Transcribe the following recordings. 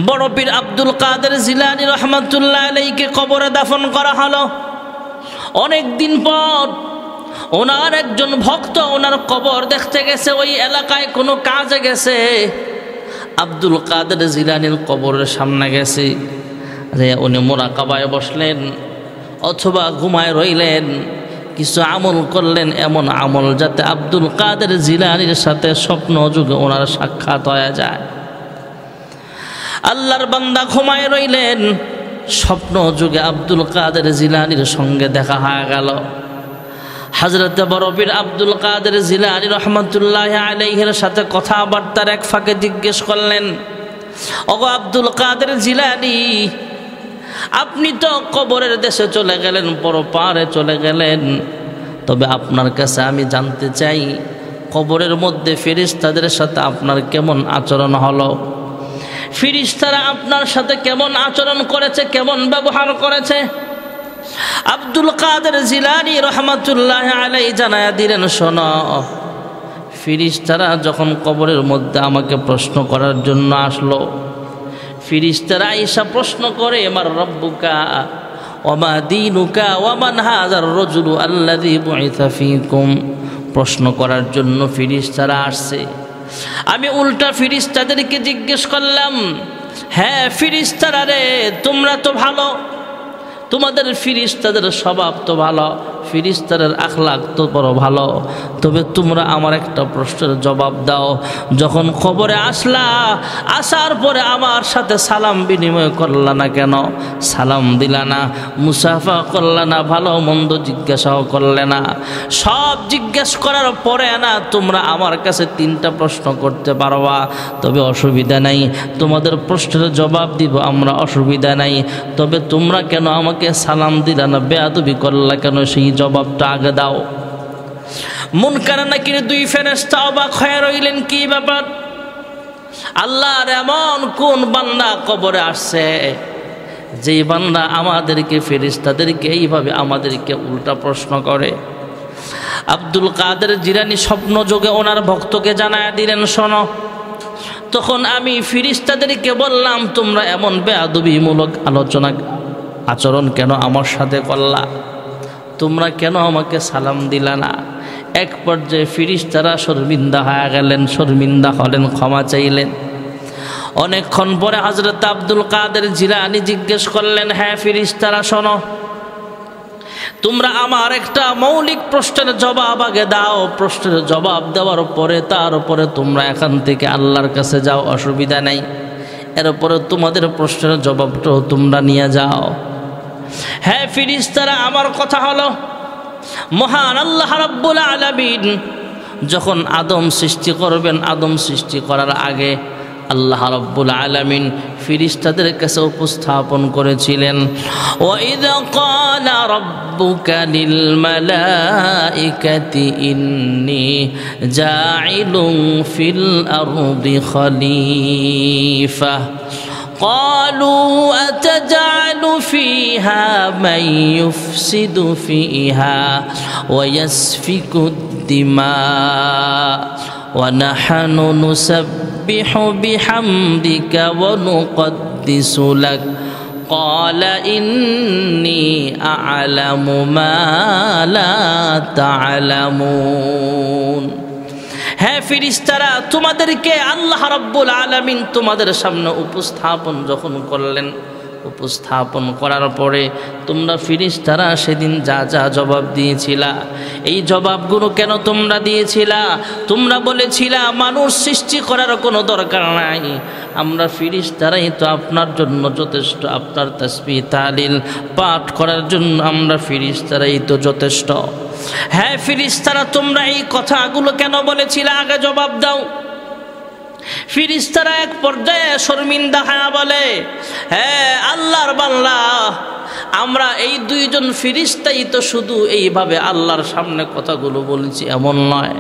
বড় পীর আব্দুল কাদের জিলানী রহমাতুল্লাহ আলাইহিকে কবরে দাফন করা হলো। অনেক দিন পর ওনার একজন ভক্ত ওনার কবর দেখতে গেছে, ওই এলাকায় কোনো কাজে গেছে। আব্দুল কাদের জিলানীর কবরের সামনে গেছে, উনি মুরাকাবায় বসলেন অথবা ঘুমায় রইলেন, কিছু আমল করলেন, এমন আমল যাতে আব্দুল কাদের জিলানীর সাথে স্বপ্ন যুগে ওনার সাক্ষাৎ হয়ে যায়। আল্লাহর বান্দা ঘুমায় রইলেন, স্বপ্ন যুগে আব্দুল কাদের জিলানীর সঙ্গে দেখা হয়ে গেল। হযরতে বড় পীর আব্দুল কাদের জিলানী রহমাতুল্লাহ আলাইহির সাথে কথাবার্তার এক ফাঁকে জিজ্ঞেস করলেন, ওগো আব্দুল কাদের জিলানী, আপনি তো কবরের দেশে চলে গেলেন, পরপারে চলে গেলেন, তবে আপনার কাছে আমি জানতে চাই কবরের মধ্যে ফেরেশতাদের সাথে আপনার কেমন আচরণ হলো? ফেরেশতারা আপনার সাথে কেমন আচরণ করেছে, কেমন ব্যবহার করেছে? আব্দুল কাদের জিলানী রহমাতুল্লাহ আলাইহি জানায়া দিলেন, শোনো, ফেরেশতারা যখন কবরের মধ্যে আমাকে প্রশ্ন করার জন্য আসলো, ফেরেশতারা আয়েশা প্রশ্ন করে, মার রব্বুকা ওমা দীনুকা ওমান হাযার রাজুলু আল্লাযী বুইসা ফীকুম, প্রশ্ন করার জন্য ফেরেশতারা আসছে। আমি উল্টা ফেরেশতাদেরকে জিজ্ঞেস করলাম, হ্যাঁ ফেরেশতারা রে, তোমরা তো ভালো, তোমাদের ফেরেশতাদের স্বভাব তো ভালো, ফেরেশতাদের আখলাক তো বড় ভালো, তবে তোমরা আমার একটা প্রশ্নের জবাব দাও। যখন কবরে আসলা, আসার পরে আমার সাথে সালাম বিনিময় করলা না কেন? সালাম দিলা না, মুসাফা করলা না, ভালো মন্দ জিজ্ঞাসাও করলে না। সব জিজ্ঞেস করার পরে না তোমরা আমার কাছে 3টা প্রশ্ন করতে পারবা, তবে অসুবিধা নাই, তোমাদের প্রশ্নের জবাব দিব আমরা, অসুবিধা নাই, তবে তোমরা কেন আমাকে সালাম দিলা না, বেয়াদবি করলা কেন, সেই জবাবটা আগে দাও। মুনকার নাকির 2 ফেরেশতা অবাক হয়ে রইলেন, কি ব্যাপার? আল্লাহর এমন কোন বান্দা কবরে আসছে যেই বান্দা আমাদেরকে ফেরেশতাদেরকে এইভাবে আমাদেরকে উল্টা প্রশ্ন করে? আব্দুল কাদের জিলানী স্বপ্ন যোগে ওনার ভক্তকে জানায়া দিলেন, শোনো, তখন আমি ফেরেশতাদেরকে বললাম, তোমরা এমন বেয়াদবিমূলক আচরণ কেন আমার সাথে করলা? তোমরা কেন আমাকে সালাম দিলা না? এক পর্যায়ে ফেরেশতারা শর্মিন্দা হয়ে গেলেন, শর্মিন্দা হলেন, ক্ষমা চাইলেন। অনেকক্ষণ পরে হযরত আব্দুল কাদের জিলানী জিজ্ঞেস করলেন, হ্যাঁ ফেরেশতারা শোনো, তোমরা আমার একটা মৌলিক প্রশ্নের জবাব আগে দাও, প্রশ্নের জবাব দেওয়ার পরে তারপরে তোমরা এখান থেকে আল্লাহর কাছে যাও, অসুবিধা নাই, এরপরে তোমাদের প্রশ্নের জবাবটাও তোমরা নিয়ে যাও। হ্যাঁ ফেরেশতারা, আমার কথা হলো, মহান আল্লাহ রাব্বুল আলামিন যখন আদম সৃষ্টি করবেন, আদম সৃষ্টি করার আগে আল্লাহ রাব্বুল আলামিন ফেরেশতাদের কাছে উপস্থাপন করেছিলেন, ওয়াইযা ক্বালা রাব্বুকা লিল মালাইকাতি ইন্নী জাঈলুন ফিল আরদি খলিফা قالوا أتجعل فيها من يفسد فيها ويسفك الدماء ونحن نسبح بحمدك ونقدس لك قال إني أعلم ما لا تعلمون। হ্যাঁ ফেরেশতারা, তোমাদেরকে আল্লাহ রাব্বুল আলামিন তোমাদের সামনে উপস্থাপন যখন করলেন, উপস্থাপন করার পরে তোমরা ফেরেশতারা সেদিন যা যা জবাব দিয়েছিলা, এই জবাবগুলো কেন তোমরা দিয়েছিলা? তোমরা বলেছিলা মানুষ সৃষ্টি করার কোনো দরকার নাই, আমরা ফেরেশতারাই তো আপনার জন্য যথেষ্ট, আপনার তাসবিহ তাহলিল পাঠ করার জন্য আমরা ফেরেশতারাই তো যথেষ্ট। হ্যাঁ ফেরেশতারা, তোমরা এই কথাগুলো কেন বলেছিলে, আগে জবাব দাও। ফেরেশতারা এক পর্যায়ে শর্মিন্দা হয়ে বলে, হ্যাঁ আল্লাহর বান্দা, আমরা এই 2 জন ফেরেশতাই তো শুধু এইভাবে আল্লাহর সামনে কথাগুলো বলেছি এমন নয়,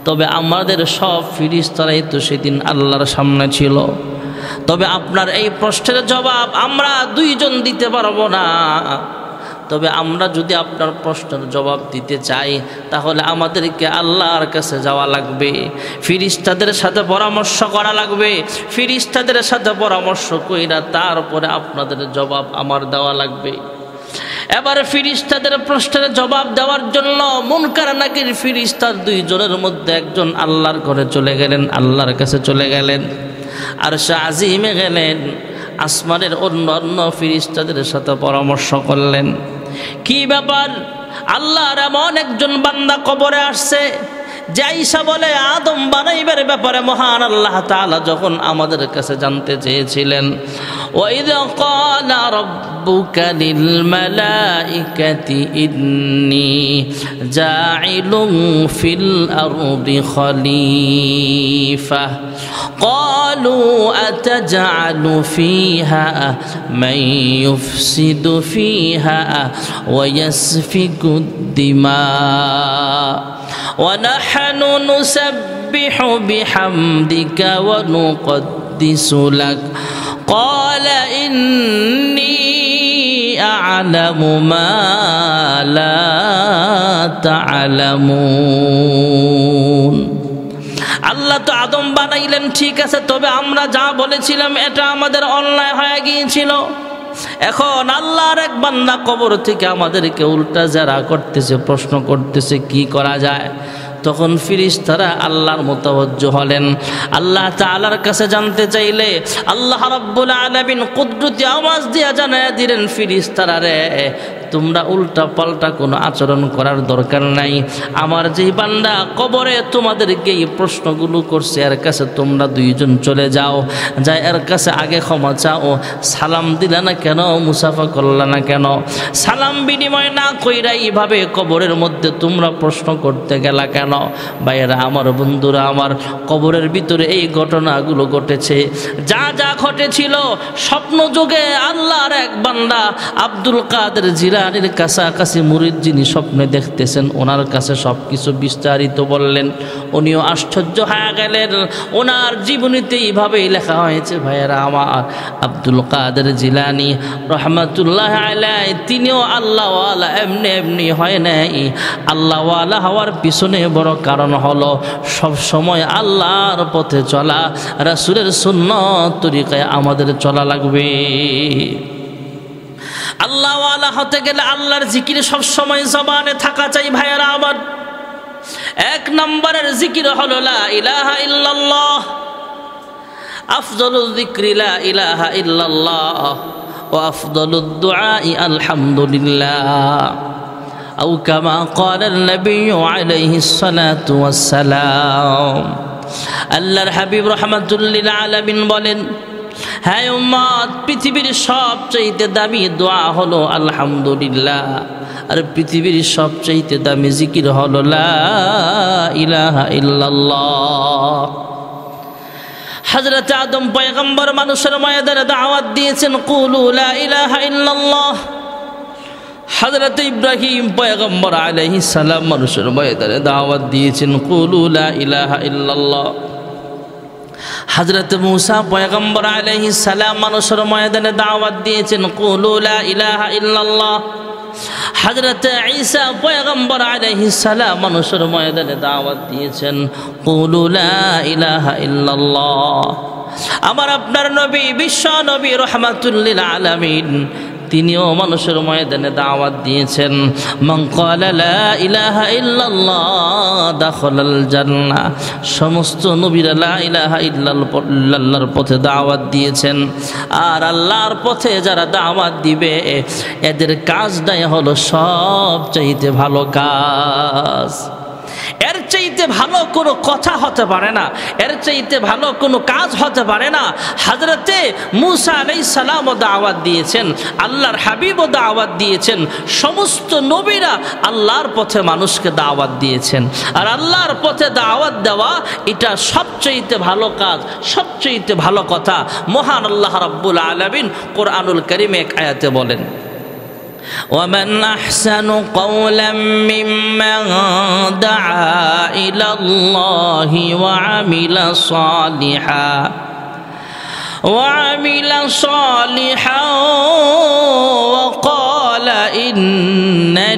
তবে আমাদের সব ফেরেশতারাই তো সেদিন আল্লাহর সামনে ছিল, তবে আপনার এই প্রশ্নের জবাব আমরা 2 জন দিতে পারবো না, তবে আমরা যদি আপনার প্রশ্নের জবাব দিতে চাই তাহলে আমাদেরকে আল্লাহর কাছে যাওয়া লাগবে, ফেরেশতাদের সাথে পরামর্শ করা লাগবে, ফেরেশতাদের সাথে পরামর্শ কইরা তারপরে আপনাদের জবাব আমার দেওয়া লাগবে। এবার ফেরেশতাদের প্রশ্নের জবাব দেওয়ার জন্য মুনকার নাকির ফেরেশতার দুইজনের মধ্যে একজন আল্লাহর ঘরে চলে গেলেন, আল্লাহর কাছে চলে গেলেন, আরশে আজিমে গেলেন, আসমানের অন্য অন্য ফেরেশতাদের সাথে পরামর্শ করলেন। কি ব্যাপার, আল্লাহর এমন একজন বান্দা কবরে আসছে যাইসা বলে আদম বানাইবার ব্যাপারে মহান আল্লাহ তাআলা যখন আমাদের কাছে জানতে চেয়েছিলেন, ওয়াইযা ক্বালা রাব্বুকা লিল মালাইকাতি ইন্নী জাইলুন ফিল আরদি খলিফা ক্বালু আতাজআলু ফিহা মান ইউফসিদু ফিহা ওয়া ইয়াসফিকুদ দিমা ونحن نسبح بحمدك ونقدس لك قال إني أعلم ما لا تعلمون। আল্লাহ তো আদম বানাইলেন ঠিক আছে, তবে আমরা যা বলেছিলাম এটা আমাদের অন্যায় হয়ে গিয়েছিল। এখন আল্লাহর এক বান্দা কবর থেকে আমাদেরকে উল্টা যারা করতেছে, প্রশ্ন করতেছে কি করা যায়। তখন ফেরেশতারা আল্লাহর মুতাওয়াজ্জহ হলেন, আল্লাহ তাআলার কাছে জানতে চাইলে আল্লাহ রাব্বুল আলামিন কুদরতি আওয়াজ দিয়ে জানায়া দিলেন, ফেরেশতারা রে তোমরা উল্টা পাল্টা কোনো আচরণ করার দরকার নাই। আমার যেই বান্দা কবরে তোমাদেরকে এই প্রশ্নগুলো করছে এর কাছে তোমরা দুইজন চলে যাও, যাই এর কাছে আগে ক্ষমা চাও। সালাম দিলা না কেন, মুসাফা করলা না কেন, সালাম বিনিময় না কইরা এইভাবে কবরের মধ্যে তোমরা প্রশ্ন করতে গেলা কেন? ভাইয়েরা আমার, বন্ধুরা আমার, কবরের ভিতরে এই ঘটনাগুলো ঘটেছে। যা যা ঘটেছিল স্বপ্ন যুগে আল্লাহর এক বান্দা আব্দুল কাদের জিলানীর কাছাকাছি মুরিদ যিনি স্বপ্নে দেখতেছেন ওনার কাছে সব কিছু বিস্তারিত বললেন। উনিও আশ্চর্য হয়ে গেলেন। ওনার জীবনীতে এইভাবেই লেখা হয়েছে ভাইয়েরা আমার, আব্দুল কাদের জিলানী রহমাতুল্লাহ আলাইহি তিনিও আল্লাহওয়ালা এমনি এমনি হয় নাই। আল্লাহওয়ালা হওয়ার পিছনে বড় কারণ হলো সব সময় আল্লাহর পথে চলা, রাসূলের সুন্নাত তরিকায় আমাদের চলা লাগবে। আল্লাহওয়ালা হতে গেলে আল্লাহর জিকির সব সময় জবানে থাকা চাই ভাইয়েরা আমার। এক নম্বরের জিকির হলো লা ইলাহা ইল্লাল্লাহ, আফদলুল যিকরি লা ইলাহা ইল্লাল্লাহ ওয়া আফদলুদ দুআই আলহামদুলিল্লাহ। أو كما قال النبي عليه الصلاة والسلام। আল্লাহর হাবিব রাহমাতুল্লিল আলামিন বলেন, হ্যাঁ উম্মত, পৃথিবীর সবচেয়ে দামি দোয়া হলো আলহামদুলিল্লাহ, আর পৃথিবীর সবচেয়ে দামি জিকির হলো লা ইলাহা ইল্লাল্লাহ। হযরত আদম পয়গম্বর মানুষের ময়দানে দাওয়াত দিয়েছেন, কুলু লা ইলাহা ইল্লাল্লাহ। হযরত ইব্রাহিম পয়গম্বর আলাইহিস সালাম মানুষের ময়দানে দাওয়াত দিয়েছেন, কুলু লা ইলাহা ইল্লাল্লাহ। হযরত মূসা পয়গম্বর আলাইহিস সালাম মানুষের ময়দানে দাওয়াত দিয়েছেন, কুলু লা ইলাহা ইল্লাল্লাহ। হযরত ঈসা পয়গম্বর আলাইহিস সালাম মানুষের ময়দানে দাওয়াত দিয়েছেন, কুলু লা ইলাহা ইল্লাল্লাহ। আমার আপনার নবী, বিশ্ব নবী রাহমাতুল লিল আলামিন, তিনিও মানুষের ময়দানে দাওয়াত দিয়েছেন, মান ক্বালা লা ইলাহা ইল্লাল্লাহ দাখালাল জান্নাহ। সমস্ত নবীরা লা ইলাহা ইল্লাল্লাহর পথে দাওয়াত দিয়েছেন। আর আল্লাহর পথে যারা দাওয়াত দিবে এদের কাজটাই হলো সবচাইতে ভালো কাজ। এর চাইতে ভালো কোনো কথা হতে পারে না, এর চাইতে ভালো কোনো কাজ হতে পারে না। হযরতে মূসা আলাইহিস সালামও দাওয়াত দিয়েছেন, আল্লাহর হাবিবও দাওয়াত দিয়েছেন, সমস্ত নবীরা আল্লাহর পথে মানুষকে দাওয়াত দিয়েছেন। আর আল্লাহর পথে দাওয়াত দেওয়া এটা সবচাইতে ভালো কাজ, সবচাইতে ভালো কথা। মহান আল্লাহ রাব্বুল আলামিন কোরআনুল কারীমে এক আয়াতে বলেন, ومن أحسن قولا ممن دعا إلى الله وعمل صالحا وقال إن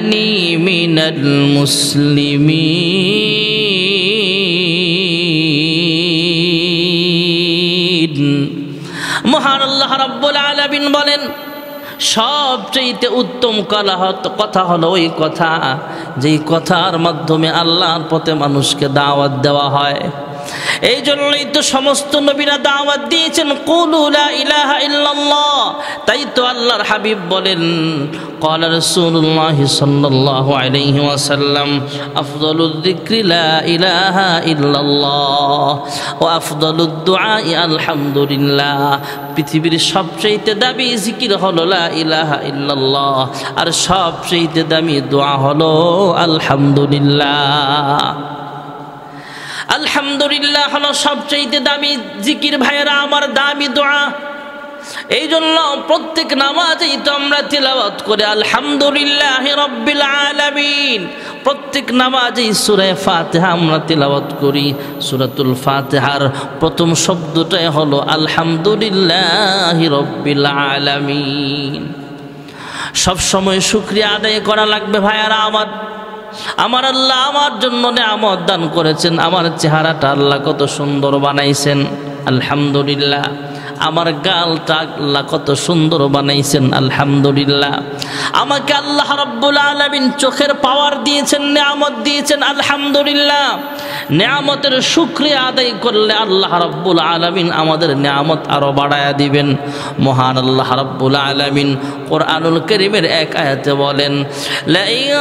ইন্নানি মিনাল মুসলিমিন। মহান আল্লাহ রাব্বুল আলামিন বলেন, সবচেয়ে উত্তম কথা হলো ওই কথা যেই কথার মাধ্যমে আল্লাহর পথে মানুষকে দাওয়াত দেওয়া হয়। এই জন্যই তো সমস্ত নবীরা দাওয়াত দিয়েছেন কুলু লা ইলাহা ইল্লাল্লাহ। তাই তো আল্লাহর হাবিব বলেন, ক্বালা রাসূলুল্লাহ সাল্লাল্লাহু আলাইহি ওয়াসাল্লাম, আফদালুদ যিকরি লা ইলাহা ইল্লাল্লাহ ওয়া আফদালুদ দুআই আলহামদুলিল্লাহ। পৃথিবীর সবচেয়ে দামি জিকির হলো লা ইলাহা ইল্লাল্লাহ, আর সবচেয়ে দামি দোয়া হলো আলহামদুলিল্লাহ। আলহামদুলিল্লাহ হলো সবচেয়ে দামি জিকির ভাইয়েরা আমার, দামি দোয়া। এই জন্য প্রত্যেক নামাজেই তো আমরা তিলাওয়াত করে আলহামদুলিল্লাহি রাব্বিল আলামিন। প্রত্যেক নামাজেই সূরা ফাতিহা আমরা তিলাওয়াত করি। সূরাতুল ফাতিহার প্রথম শব্দটাই হলো আলহামদুলিল্লাহি রাব্বিল আলামিন। সব সময় শুকরিয়া আদায় করা লাগবে ভাইয়ারা আমার। আমার আল্লাহ আমার জন্য নিয়ামত দান করেছেন। আমার চেহারাটা আল্লাহ কত সুন্দর বানাইছেন, আলহামদুলিল্লাহ। আমার গালটা আল্লাহ কত সুন্দর বানাইছেন, আলহামদুলিল্লাহ। আমাকে আল্লাহ রাব্বুল আলামিন চোখের পাওয়ার দিয়েছেন, নিয়ামত দিয়েছেন, আলহামদুলিল্লাহ। নিয়ামতের শুকরিয়া আদায় করলে আল্লাহ রাব্বুল আলামিন আমাদের নিয়ামত আরো বাড়ায়া দিবেন। মহান আল্লাহ রাব্বুল আলামিন কোরআনুল কারীমের এক আয়াতে বলেন, লা ইন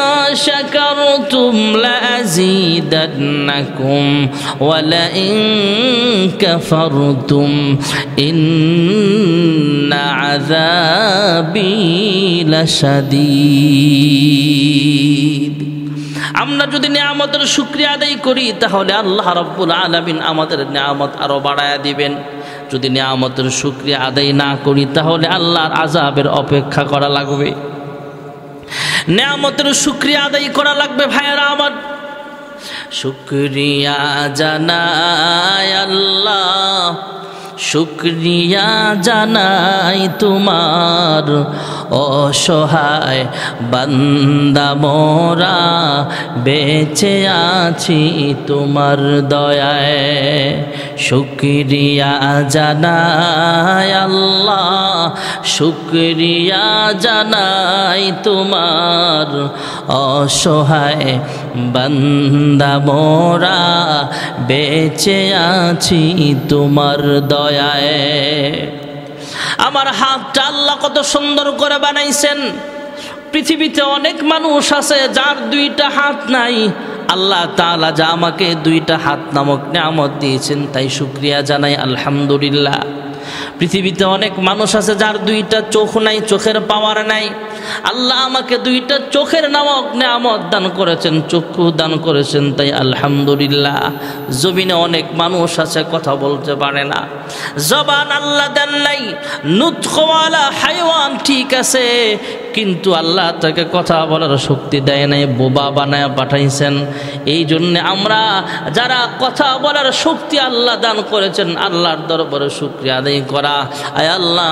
শাকারতুম লা আযীদান্নাকুম ওয়া লা ইন কাফারতুম ইন্না আযাবি লাশাদীদ। আমরা যদি নিয়ামতের শুকরিয়া আদায় করি তাহলে আল্লাহ রাব্বুল আলামিন আমাদের নিয়ামত আরো বাড়ায়া দিবেন। যদি নিয়ামতের শুকরিয়া আদায় না করি তাহলে আল্লাহর আযাবের অপেক্ষা করা লাগবে। নিয়ামতের শুকরিয়া আদায় করা লাগবে ভাইয়েরা আমার। শুকরিয়া জানাই আল্লাহ, শুকরিয়া জানাই তোমার, অসহায় বান্দা মোরা বেঁচে আছি তোমার দয়ায়। শুকরিয়া জানাই আল্লাহ, শুকরিয়া জানাই তোমার, অসহায় বান্দা মোরা বেঁচে আছি তোমার দয়ায়। আমার হাতটা আল্লাহ কত সুন্দর করে বানাইছেন। পৃথিবীতে অনেক মানুষ আছে যার দুইটা হাত নাই। আল্লাহ তাআলা যা আমাকে দুইটা হাত নামক নিয়ামত দিয়েছেন তাই শুকরিয়া জানাই আলহামদুলিল্লাহ। পৃথিবীতে অনেক মানুষ আছে যার দুইটা চোখ নাই, চোখের পাওয়ার নাই। আল্লাহ আমাকে দুইটা চোখের নামক নিয়ামত দান করেছেন, চক্ষু দান করেছেন, তাই আলহামদুলিল্লাহ। জমিনে অনেক মানুষ আছে কথা বলতে পারে না, জবান আল্লাহ দেন নাই। নুতখওয়ালা হাইওয়ান ঠিক আছে, কিন্তু আল্লাহ তাকে কথা বলার শক্তি দেয় নাই, বোবা বানায় পাঠাইছেন। এই জন্যে আমরা যারা কথা বলার শক্তি আল্লাহ দান করেছেন আল্লাহর দরবারে শুকরিয়া আদায় করা। আয় আল্লাহ,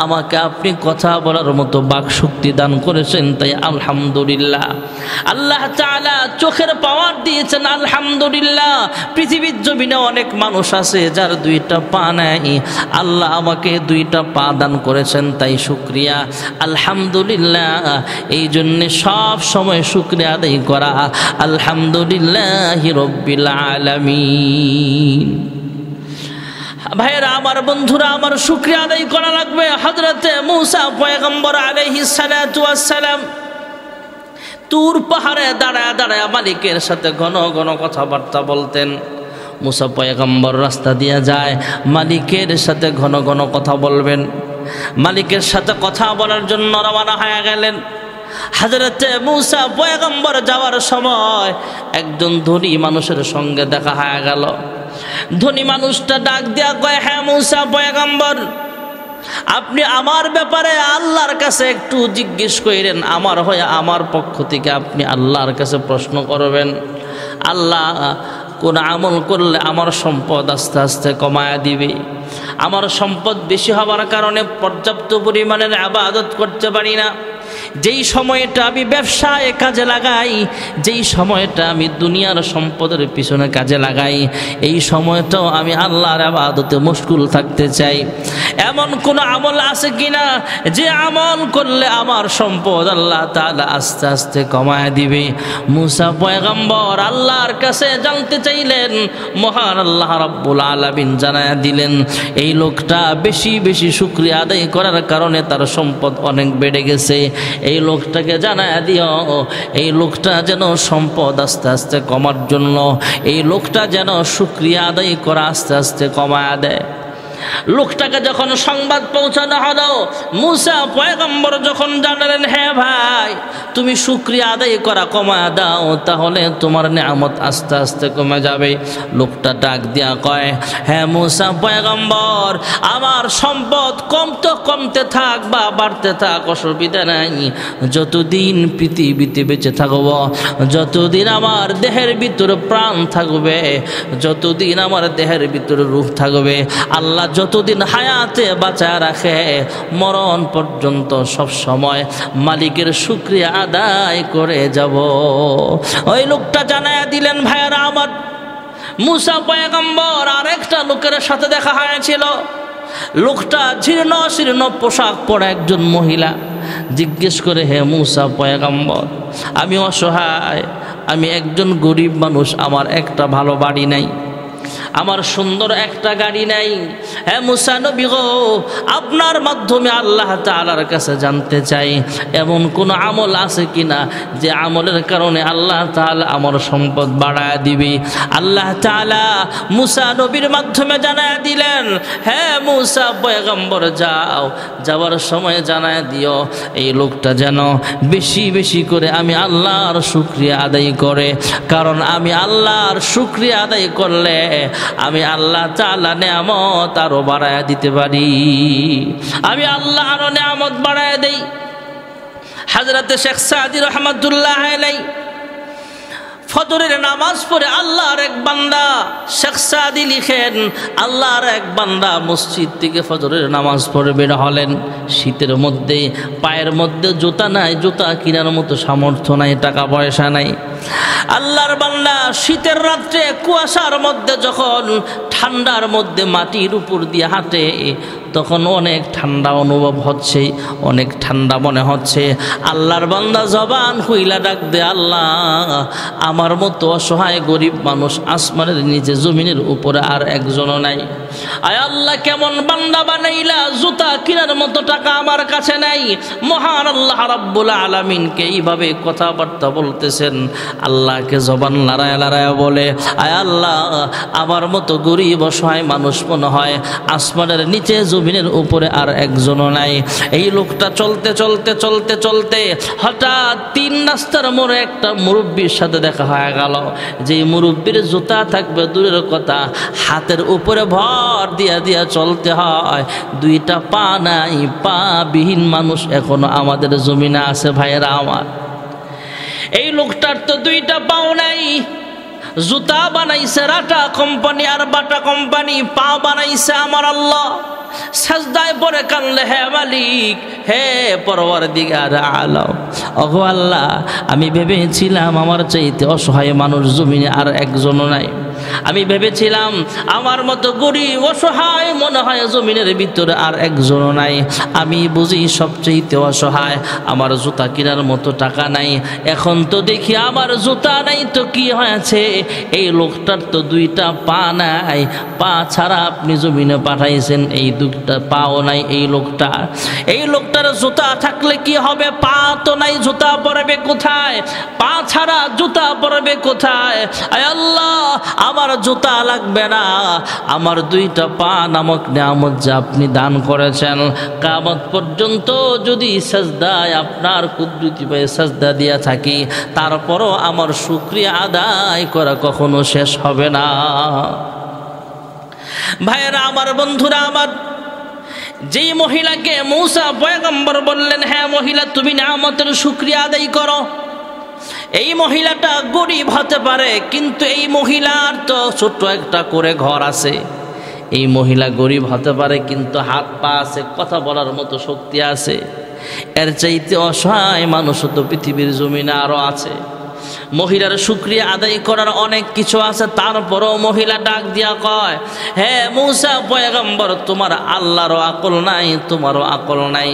আমাকে আপনি কথা বলার মতো বাক শক্তি দান করেছেন, তাই আলহামদুলিল্লাহ। আল্লাহ তাআলা চোখের পাওয়ার দিয়েছেন, আলহামদুলিল্লাহ। পৃথিবীর জমিনে অনেক মানুষ আছে যার দুইটা পা নাই। আল্লাহ আমাকে দুইটা পা দান করেছেন, তাই শুকরিয়া আলহামদুলিল্লাহ। এই জন্যে সব সময় শুকরিয়া আদায় করা আলহামদুলিল্লাহি রাব্বিল আলামিন। ভাইয়েরা আমার, বন্ধুরা আমার, শুকরিয়া আদায় করা লাগবে। হযরতে মূসা পয়গম্বর আলাইহিস সালাতু ওয়াস সালাম তুর পাহাড়ে দাঁড়ায় দাঁড়ায় মালিকের সাথে ঘন ঘন কথাবার্তা বলতেন। মূসা পয়গম্বর রাস্তা দিয়ে যায়, মালিকের সাথে ঘন ঘন কথা বলবেন। মালিকের সাথে কথা বলার জন্য রওনা হয়ে গেলেন। হযরতে মূসা পয়গম্বর যাওয়ার সময় একজন ধনী মানুষের সঙ্গে দেখা হয়ে গেল। ধনী মানুষটা ডাক দিয়া কয়, হ্যাঁ মূসা পয়গম্বর, আপনি আমার ব্যাপারে আল্লাহর কাছে একটু জিজ্ঞেস করেন। আমার হয়ে আমার পক্ষ থেকে আপনি আল্লাহর কাছে প্রশ্ন করবেন, আল্লাহ কোন আমল করলে আমার সম্পদ আস্তে আস্তে কমায়া দিবে। আমার সম্পদ বেশি হওয়ার কারণে পর্যাপ্ত পরিমাণের ইবাদত করতে পারি না। যেই সময়টা আমি ব্যবসায় কাজে লাগাই, যেই সময়টা আমি দুনিয়ার সম্পদের পিছনে কাজে লাগাই, এই সময়টাও আমি আল্লাহর ইবাদতে মশগুল থাকতে চাই। এমন কোন আমল আছে কিনা যে আমল করলে আমার সম্পদ আল্লাহ তাআলা আস্তে আস্তে কমায় দিবে? মুসা পয়গম্বর আল্লাহর কাছে জানতে চাইলেন, মহান আল্লাহ রাব্বুল আলামিন জানায়া দিলেন, এই লোকটা বেশি বেশি শুকরিয়া আদায় করার কারণে তার সম্পদ অনেক বেড়ে গেছে। এই লোকটাকে জানায়া দিও, এই লোকটা যেন সম্পদ আস্তে আস্তে কমার জন্য এই লোকটা যেন শুকরিয়া আদায় করা আস্তে আস্তে কমায়া দেয়। লোকটাকে যখন সংবাদ পৌঁছানো হলো, মুসা পয়গম্বর যখন জানালেন, হ্যাঁ ভাই, তুমি শুকরিয়া আদায় করা কমায় দাও, তাহলে তোমার নিয়ামত আস্তে আস্তে কমে যাবে। লোকটা ডাক দিয়া কয়, হ্যাঁ মুসা পয়গম্বর, আমার সম্পদ কমতে থাক বা বাড়তে থাক, অসুবিধা নাই। যতদিন পৃথিবীতে বেঁচে থাকব, যতদিন আমার দেহের ভিতরে প্রাণ থাকবে, যতদিন আমার দেহের ভিতরে রূহ থাকবে, আল্লাহ যতদিন হায়াতে বাঁচায় রাখে, মরণ পর্যন্ত সব সময় মালিকের শুকরিয়া আদায় করে যাব। ওই লোকটা জানায়া দিলেন, ভাইয়ারা আমার, মুসা পয়গম্বর আর একটা লোকের সাথে দেখা হয়েছিল। লোকটা জীর্ণ শীর্ণ পোশাক পরা একজন মহিলা। জিজ্ঞেস করে, হে মুসা পয়গম্বর, আমি অসহায়, আমি একজন গরিব মানুষ, আমার একটা ভালো বাড়ি নাই, আমার সুন্দর একটা গাড়ি নাই। হ্যাঁ মুসা নবী গো, আপনার মাধ্যমে আল্লাহ তাআলার কাছে জানতে চাই, এমন কোন আমল আছে কিনা যে আমলের কারণে আল্লাহ তাআলা আমার সম্পদ বাড়ায় দিবে? আল্লাহ তাআলা মুসা নবীর মাধ্যমে জানায় দিলেন, হ্যাঁ মুসা পয়গম্বর, যাও, যাওয়ার সময় জানায় দিও এই লোকটা যেন বেশি বেশি করে আমি আল্লাহর শুকরিয়া আদায় করে, কারণ আমি আল্লাহর শুকরিয়া আদায় করলে আমি আল্লাহ তাআলা নিয়ামত আরো বাড়ায় দিতে পারি। আমি আল্লাহ আরো নিয়ামত বাড়ায় দেই। হযরতে শেখ সাদি রহমাতুল্লাহ আলাইহি ফজরের নামাজ পড়ে আল্লাহর এক বান্দা, শেখ সাদি লিখেন, আল্লাহর এক বান্দা মসজিদ থেকে ফজরের নামাজ পড়ে বের হলেন। শীতের মধ্যে পায়ের মধ্যে জুতা নাই, জুতা কেনার মতো সামর্থ্য নাই, টাকা পয়সা নাই। আল্লাহর বান্দা শীতের রাত্রে কুয়াশার মধ্যে যখন ঠান্ডার মধ্যে মাটির উপর দিয়ে হাঁটে, তখন অনেক ঠান্ডা অনুভব হচ্ছে, অনেক ঠান্ডা মনে হচ্ছে। আল্লাহর বান্দা জবান হইলা ডাক দে, আল্লাহ, আমার মতো অসহায় গরিব মানুষ আসমানের নিচে জমিনের উপরে আর একজনও নাই। আয় আল্লাহ, কেমন বান্দা বানাইলা, জুতা কেনার মতো টাকা আমার কাছে নাই। মহান আল্লাহ রাব্বুল আলামিনকে এইভাবে কথাবার্তা বলতেছেন। আল্লাহকে জবান লড়ায় লড়ায় বলে, আয় আল্লাহ, আমার মতো গরিব অসহায় মানুষ মনে হয় আসমানের নিচে জমিনের উপরে আর একজনও নাই। এই লোকটা চলতে চলতে চলতে চলতে হঠাৎ 3 রাস্তার মোড়ে একটা মুরব্বীর সাথে দেখা হয়ে গেল। যে মুরব্বীর জুতা থাকবে দূরের কথা, হাতের উপরে ভর দিয়া দিয়া চলতে হয়। 2টা পা নাই, পা বিহীন মানুষ এখনো আমাদের জমিনে আছে ভাইয়েরা আমার। এই লোকটার তো 2টা পাও নাই। জুতা বানাইছে রাটা কোম্পানি আর বাটা কোম্পানি, পা বানাইছে আমার আল্লাহ। সাজদায় পড়ে কানলে, হে মালিক, হে পরওয়ারদিগার আলম, ওগো আল্লাহ, আমি ভেবেছিলাম আমার চাইতে অসহায় মানুষ জমিনে আর একজনও নাই। আমি ভেবেছিলাম আমার মতো গরিব অসহায় মনে হয় জমিনের ভিতরে আর একজনও নাই। আমি বুঝি সবচেয়ে অসহায়, আমার জুতা কেনার মতো টাকা নাই। এখন তো দেখি আমার জুতা নাই তো কি হয়েছে, এই লোকটার তো 2টা পা নাই, পা ছাড়া আপনি জমিনে পাঠাইছেন, এই 2টা পাও নাই এই লোকটার জুতা থাকলে কি হবে? পা তো নাই, জুতা পরবে কোথায়? পা ছাড়া জুতা পরবে কোথায়? আয় আল্লাহ, আমার জুতা লাগবে না, আমার 2টা পা নামক নিয়ামত যে আপনি দান করেছেন, কিয়ামত পর্যন্ত যদি সাজদায় আপনার কুদরতি পায়ে সাজদা দিয়া থাকি, তারপরও আমার শুকরিয়া আদায় করা কখনো শেষ হবে না। ভাইয়েরা আমার, বন্ধুরা আমার, যেই মহিলাকে মূসা পয়গম্বর বললেন, হ্যাঁ মহিলা, তুমি নিয়ামতের শুকরিয়া আদায় করো, এই মহিলাটা গরিব হতে পারে, কিন্তু এই মহিলার তো ছোট্ট একটা করে ঘর আছে। এই মহিলা গরিব হতে পারে, কিন্তু হাত পা আছে, কথা বলার মতো শক্তি আছে। এর চাইতে অসহায় মানুষ তো পৃথিবীর জমিনে আরো আছে। মহিলার শুকরিয়া আদায় করার অনেক কিছু আছে, তারপরও মহিলা ডাক দিয়া কয়, হে মূসা পয়গম্বর, তোমার আল্লাহরও আকল নাই, তোমারও আকল নাই,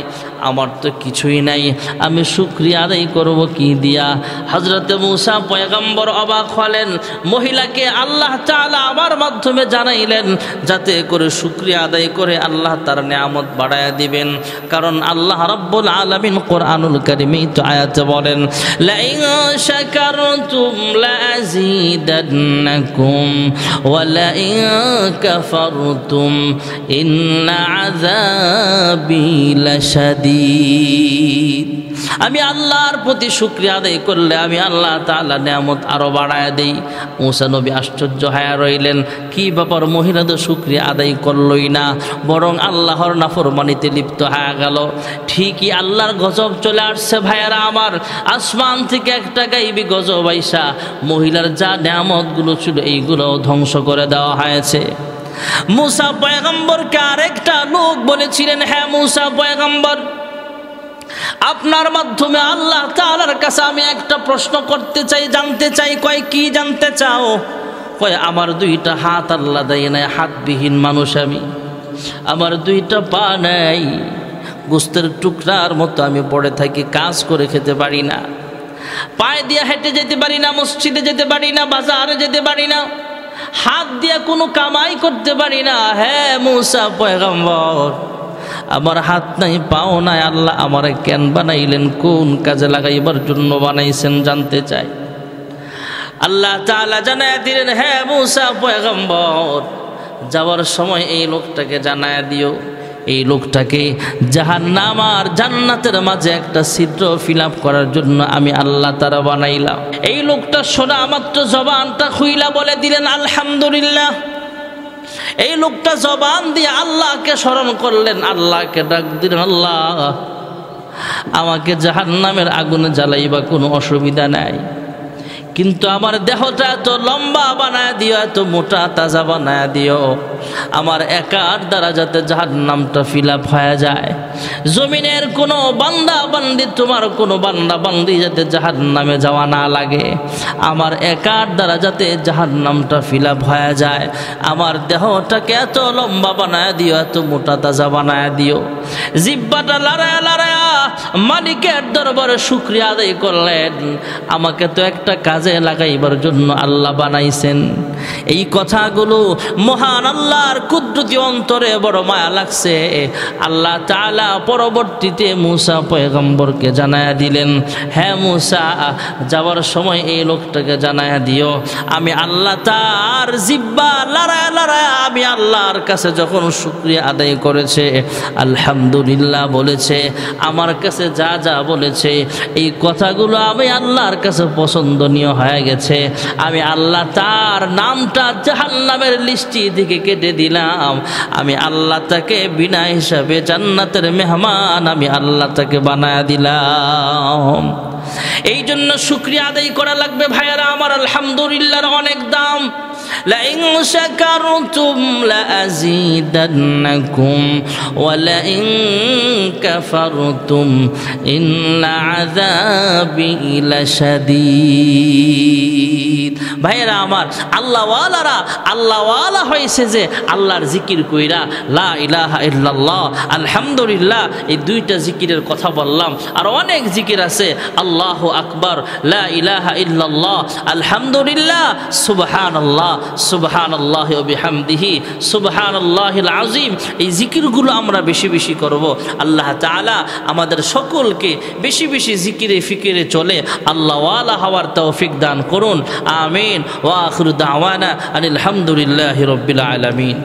আমার তো কিছুই নাই, আমি শুকরিয়া আদায় করব কি দিয়া? হযরতে মূসা পয়গম্বর অবাক হলেন। মহিলাকে আল্লাহ তাআলা আমার মাধ্যমে জানাইলেন যাতে করে শুকরিয়া আদায় করে আল্লাহ তার নিয়ামত বাড়ায়া দিবেন। কারণ আল্লাহ রাব্বুল আলামিন কোরআনুল কারীমে তো আয়াতে বলেন, লা ইন শাকারতুম লাযীদান্নাকুম ওয়া লা ইন কাফারতুম ইন্না আযাবি লাশাদীদ। আমি আল্লাহর প্রতি শুকরিয়া আদায় করলে আমি আল্লাহ তাআলা নিয়ামত আরো বাড়ায় দেই। মূসা নবী আশ্চর্য হয়ে রইলেন, কি ব্যাপার, মহিলা তো শুকরিয়া আদায় করলই না, বরং আল্লাহর নাফরমানিতে লিপ্ত হয়ে গেল। ঠিকই আল্লাহর গজব চলে আসছে ভাইয়েরা আমার, আসমান থেকে একটা গাইবি গজব আইসা মহিলার যা নিয়ামতগুলো ছিল এইগুলো ধ্বংস করে দেওয়া হয়েছে। মূসা পয়গম্বরকে আরেকটা লোক বলেছিলেন, হ্যাঁ মূসা পয়গম্বর, আপনার মাধ্যমে আল্লাহ তাআলার কাছে আমি একটা প্রশ্ন করতে চাই, জানতে চাই। কয়, কি জানতে চাও? কয়, আমার দুইটা হাত আল্লাহ দেয় নাই, হাতবিহীন মানুষ আমি, আমার দুইটা পা নাই, গোস্তের টুকরার মতো আমি পড়ে থাকি, কাজ করে খেতে পারি না, পায়ে দিয়ে হেঁটে যেতে পারি না, মসজিদে যেতে পারি না, বাজারে যেতে পারি না, হাত দিয়ে কোনো কামাই করতে পারি না। হ্যাঁ মূসা পয়গম্বর, আমার হাত নাই, পাও নাই, আল্লাহ আমারে কেন বানাইলেন, কোন কাজে লাগাইবার জন্য বানাইছেন জানতে চাই। আল্লাহ তাআলা জানায় দিলেন, হ্যাঁ মূসা পয়গম্বর, যাওয়ার সময় এই লোকটাকে জানায় দিও, এই লোকটাকে জাহান্নাম আর জান্নাতের মাঝে একটা ছিদ্র ফিল আপ করার জন্য আমি আল্লাহ তাআলা বানাইলাম। এই লোকটা শোনা মাত্র জবানটা খুইলা বলে দিলেন আলহামদুলিল্লাহ। এই লোকটা জবান দিয়ে আল্লাহকে স্মরণ করলেন, আল্লাহকে ডাক দিলেন, আল্লাহ আমাকে জাহান্নামের আগুনে জ্বালাইবা কোনো অসুবিধা নাই, কিন্তু আমার দেহটা এত লম্বা বানায় দিও, এত মোটা তাজা বানায় দিও, আমার একার দ্বারা যাতে জাহান্নামটা ফিল আপ হয়ে যায়। জমিনের কোনো বান্দা বান্দি, তোমার কোনো বান্দা বান্দি যাতে জাহান্নামে যাওয়া না লাগে, আমার একার দ্বারা যাতে জাহান্নামটা ফিল আপ হয়ে যায়। আমার দেহটাকে এত লম্বা বানায় দিও, এত মোটা তাজা বানায় দিও। জিহ্বাটা লড়ায়া লড়ায়া মালিকের দরবারে শুকরিয়া আদায় করলেন, আমাকে তো একটা কাজে লাগাইবার জন্য আল্লাহ বানাইছেন। এই কথাগুলো মহান আল্লাহর কুদরতি অন্তরে বড় মায়া লাগছে। আল্লাহ তাআলা পরবর্তীতে মূসা পয়গম্বরকে জানায়া দিলেন, হ্যাঁ মূসা, যাওয়ার সময় এই লোকটাকে জানায়া দিও, আমি আল্লাহ তার জিহ্বা লড়ায়া লড়ায়া আমি আল্লাহর কাছে যখন শুকরিয়া আদায় করেছে, আলহামদুলিল্লাহ বলেছে, আমার কাছে যা যা বলেছে এই কথাগুলো আমি আল্লাহর কাছে পছন্দনীয় হয়ে গেছে, আমি আল্লাহ তার নামটা জাহান্নামের লিস্টি থেকে কেটে দিলাম, আমি আল্লাহ তাকে বিনা হিসাবে জান্নাতের মেহমান আমি আল্লাহ তাকে বানায়া দিলাম। এই জন্য শুকরিয়া আদায় করা লাগবে ভাইয়ারা আমার। আলহামদুলিল্লাহর অনেক দাম। لئن شكرتم لأزيدنكم ولئن كفرتم إن عذابي لشديد। ভাইরা আমার, আল্লাহওয়ালারা আল্লাহওয়ালা হয়েছে যে আল্লাহর জিকির কইরা লা ইলাহা ইল্লাল্লাহ আলহামদুলিল্লাহ এই দুইটা জিকিরের কথা বললাম। আর অনেক জিকির আছে, আল্লাহু আকবার, লা ইলাহা ইল্লাল্লাহ, আলহামদুলিল্লাহ, সুবহানাল্লাহ, সুবহানাল্লাহি ওয়া বিহামদিহি, সুবহানাল্লাহিল আযীম। এই জিকিরগুলো আমরা বেশি বেশি করব। আল্লাহ তাআলা আমাদের সকলকে বেশি বেশি জিকিরে ফিকিরে চলে আল্লাহওয়ালা হওয়ার তৌফিক দান করুন। আমিন। ওয়া আখিরু দাওয়ানা আনিল হামদুলিল্লাহি রাব্বিল আলামিন।